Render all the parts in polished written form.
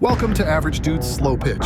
Welcome to Average Dude's Slow Pitch.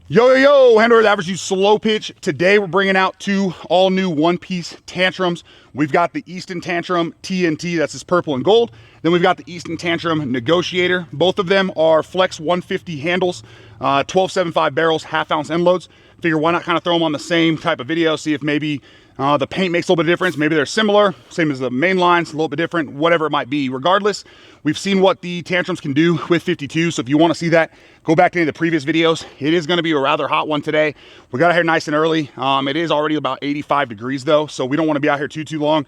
Yo, Handler, Average Dude's Slow Pitch. Today we're bringing out two all new one-piece tantrums. We've got the Easton Tantrum TNT, that's this purple and gold. Then we've got the Easton Tantrum Negotiator. Both of them are Flex 150 handles, 12.75 barrels, half-ounce end loads. Figure why not kind of throw them on the same type of video, see if maybe the paint makes a little bit of difference. Maybe they're similar, same as the main lines, a little bit different, whatever it might be. Regardless, we've seen what the Tantrums can do with 52, so if you want to see that, go back to any of the previous videos. It is going to be a rather hot one today. We got out here nice and early. It is already about 85 degrees though, so we don't want to be out here too long.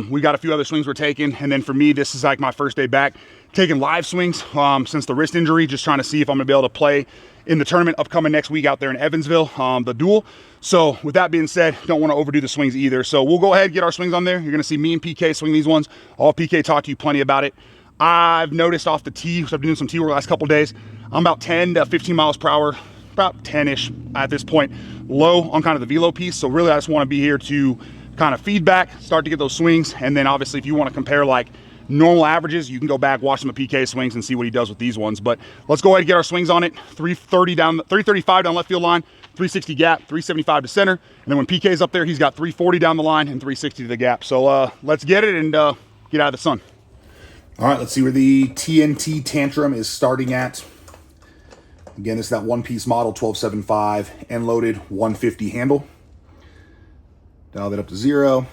We got a few other swings we're taking, and then for me, this is like my first day back taking live swings since the wrist injury, just trying to see if I'm gonna be able to play in the tournament upcoming next week out there in Evansville, the duel. So with that being said, don't want to overdo the swings either. So we'll go ahead and get our swings on there. You're gonna see me and PK swing these ones. I'll PK talk to you plenty about it. I've noticed off the tee, so I've been doing some tee work the last couple of days, I'm about 10 to 15 miles per hour, about 10-ish at this point, low on kind of the velo piece. So really I just want to be here to kind of feedback, start to get those swings. And then obviously if you want to compare like normal averages, you can go back, watch some of PK swings and see what he does with these ones. But let's go ahead and get our swings on it. 335 down left field line, 360 gap, 375 to center. And then when PK's up there, he's got 340 down the line and 360 to the gap. So let's get it and get out of the sun. All right, let's see where the TNT Tantrum is starting at. Again, this is that one-piece model, 12.75, end loaded, 150 handle. Dial that up to 0.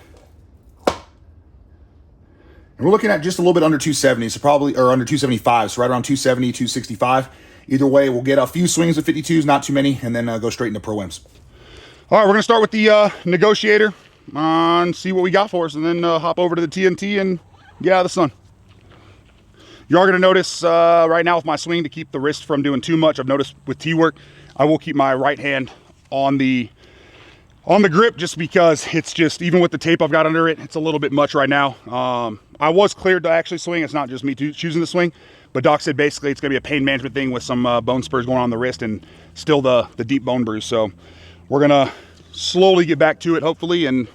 And we're looking at just a little bit under 270, so probably, or under 275, so right around 270, 265. Either way, we'll get a few swings with 52s, not too many, and then go straight into pro-ams. All right, we're gonna start with the Negotiator and see what we got for us, and then hop over to the TNT and get out of the sun. You are gonna notice right now with my swing, to keep the wrist from doing too much, I've noticed with tee work, I will keep my right hand on the grip, just because it's just, even with the tape I've got under it, it's a little bit much right now. I was cleared to actually swing. It's not just me choosing to swing, but Doc said basically it's gonna be a pain management thing with some bone spurs going on the wrist and still the deep bone bruise. So we're gonna slowly get back to it, hopefully, and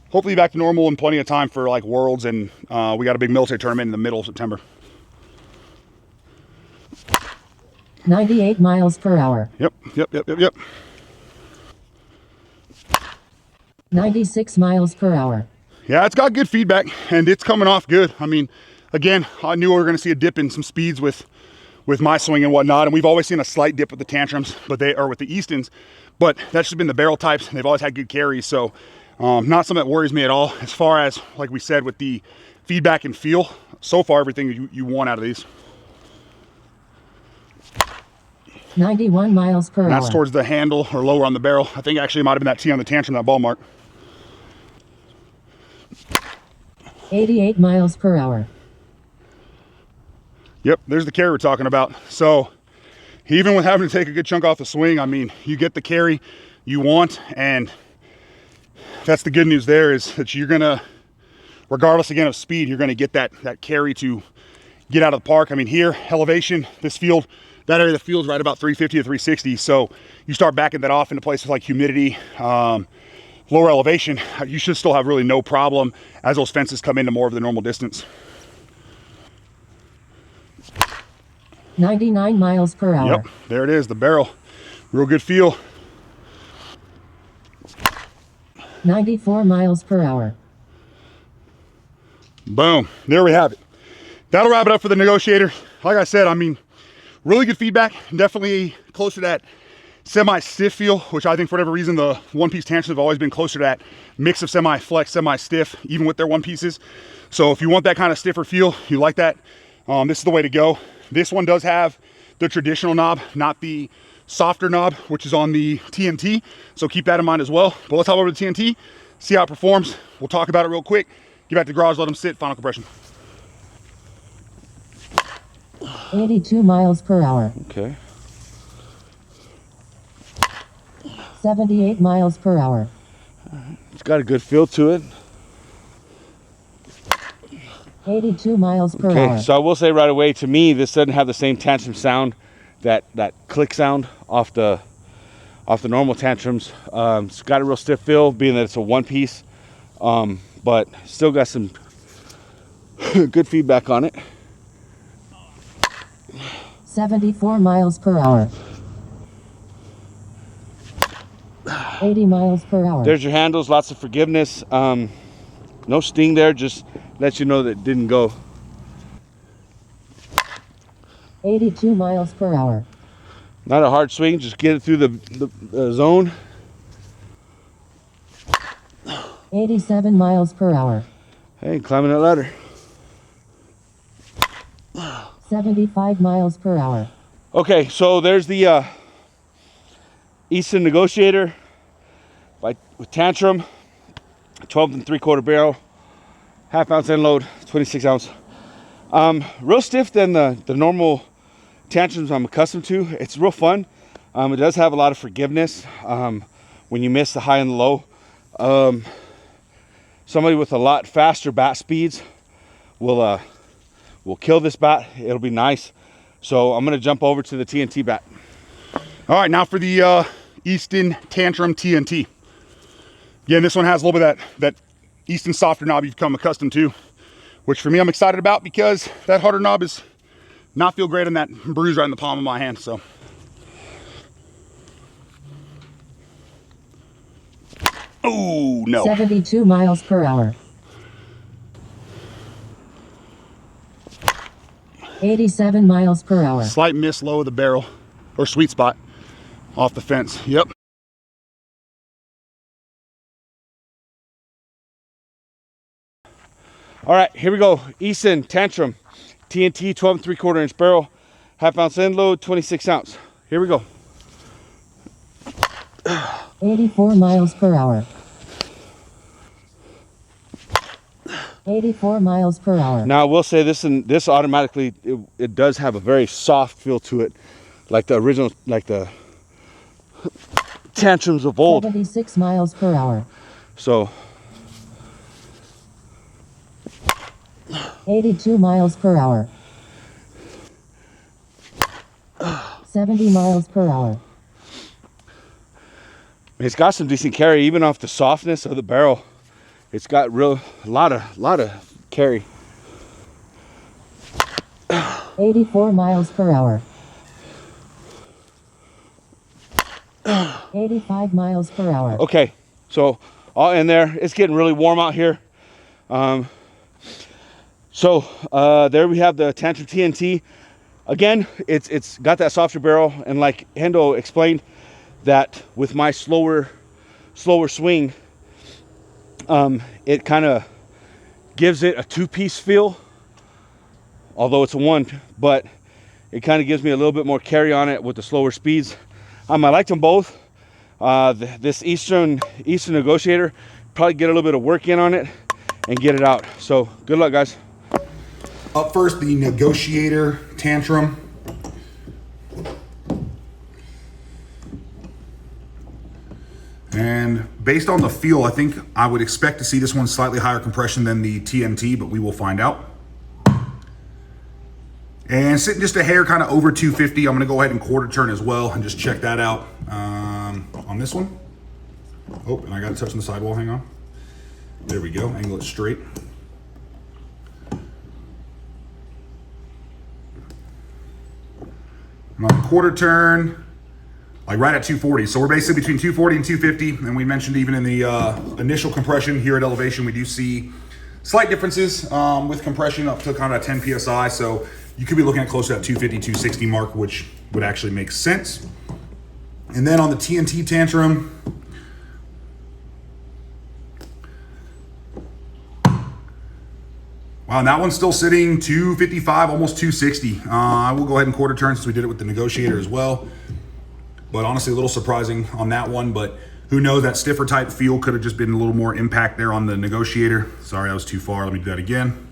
hopefully back to normal in plenty of time for like Worlds, and we got a big military tournament in the middle of September. 98 miles per hour. Yep. 96 miles per hour. Yeah, it's got good feedback and it's coming off good. I mean, again, I knew we were going to see a dip in some speeds with my swing and whatnot, and we've always seen a slight dip with the Tantrums, but they are with the Eastons, but that's just been the barrel types, and they've always had good carries. So not something that worries me at all. As far as, like we said, with the feedback and feel, so far everything you want out of these. 91 miles per hour. That's towards the handle or lower on the barrel. I think actually it might have been that T on the Tantrum, that ball mark. 88 miles per hour. Yep, there's the carry we're talking about. So even with having to take a good chunk off the swing, I mean, you get the carry you want, and that's the good news there, is that you're gonna, regardless again of speed, you're gonna get that carry to get out of the park. I mean, here, elevation, this field, that area of the field's right about 350 to 360. So you start backing that off into places like humidity, lower elevation, you should still have really no problem as those fences come into more of the normal distance. 99 miles per hour. Yep, there it is, the barrel. Real good feel. 94 miles per hour. Boom, there we have it. That'll wrap it up for the Negotiator. Like I said, I mean, really good feedback, definitely close to that semi-stiff feel, which I think for whatever reason the one-piece Tantrums have always been closer to that mix of semi-flex, semi-stiff, even with their one-pieces. So if you want that kind of stiffer feel, you like that, this is the way to go. This one does have the traditional knob, not the softer knob, which is on the TNT, so keep that in mind as well. But let's hop over to the TNT, see how it performs. We'll talk about it real quick, get back to the garage, let them sit, final compression. 82 miles per hour. Okay. 78 miles per hour. It's got a good feel to it. 82 miles per hour. Okay, so I will say right away, to me, this doesn't have the same Tantrum sound, that click sound off the off the normal Tantrums. It's got a real stiff feel, being that it's a one piece, but still got some good feedback on it. 74 miles per hour. 80 miles per hour. There's your handles, lots of forgiveness. No sting there, just lets you know that it didn't go. 82 miles per hour. Not a hard swing, just get it through the zone. 87 miles per hour. Hey, climbing that ladder. 75 miles per hour. Okay, so there's the Easton Negotiator with Tantrum, 12 3/4 barrel, 1/2 ounce end load, 26 ounce. Real stiff than the normal Tantrums I'm accustomed to. It's real fun. It does have a lot of forgiveness when you miss the high and the low. Somebody with a lot faster bat speeds will kill this bat. It'll be nice. So I'm gonna jump over to the TNT bat. All right, now for the Easton Tantrum TNT. Again, this one has a little bit of that Easton softer knob you've become accustomed to, which for me I'm excited about because that harder knob is not feel great on that bruise right in the palm of my hand. So oh no. 72 miles per hour. 87 miles per hour. Slight miss low of the barrel or sweet spot off the fence. Yep. All right, here we go. Easton Tantrum TNT 12 3/4 inch barrel, 1/2 ounce end load, 26 ounce. Here we go. 84 miles per hour. 84 miles per hour. Now I will say this automatically it does have a very soft feel to it, like the original, like the Tantrums of old. 76 miles per hour. So 82 miles per hour. 70 miles per hour. it's got some decent carry, even off the softness of the barrel. It's got a lot of carry. 84 miles per hour. 85 miles per hour. Okay, so all in there. It's getting really warm out here. There we have the Tantrum TNT. Again, it's got that softer barrel, and like Hendo explained, that with my slower swing, it kind of gives it a two-piece feel, although it's a one, but it kind of gives me a little bit more carry on it with the slower speeds. I liked them both. This Eastern Negotiator, probably get a little bit of work in on it and get it out. So good luck, guys. Up first, the Negotiator Tantrum. And based on the feel, I think I would expect to see this one slightly higher compression than the TNT, but we will find out. And sitting just a hair kind of over 250. I'm gonna go ahead and quarter turn as well and just check that out on this one. Oh, and I got to touch on the sidewall, hang on. There we go, angle it straight. I'm on quarter turn, like right at 240. So we're basically between 240 and 250. And we mentioned even in the initial compression here at elevation, we do see slight differences with compression up to kind of 10 PSI. So you could be looking at close to that 250, 260 mark, which would actually make sense. And then on the TNT Tantrum, wow, and that one's still sitting 255, almost 260. I will go ahead and quarter turn since we did it with the Negotiator as well. But honestly, a little surprising on that one, but who knows, that stiffer type feel could have just been a little more impact there on the Negotiator. Sorry, that was too far. Let me do that again.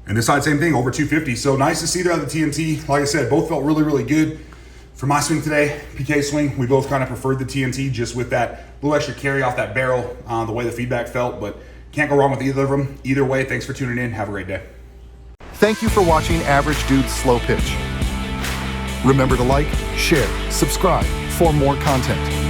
And this side, same thing, over 250. So nice to see there on the TNT. Like I said, both felt really, really good. For my swing today, PK swing, we both kind of preferred the TNT just with that little extra carry off that barrel, the way the feedback felt, but can't go wrong with either of them. Either way, thanks for tuning in. Have a great day. Thank you for watching Average Dude's Slow Pitch. Remember to like, share, subscribe for more content.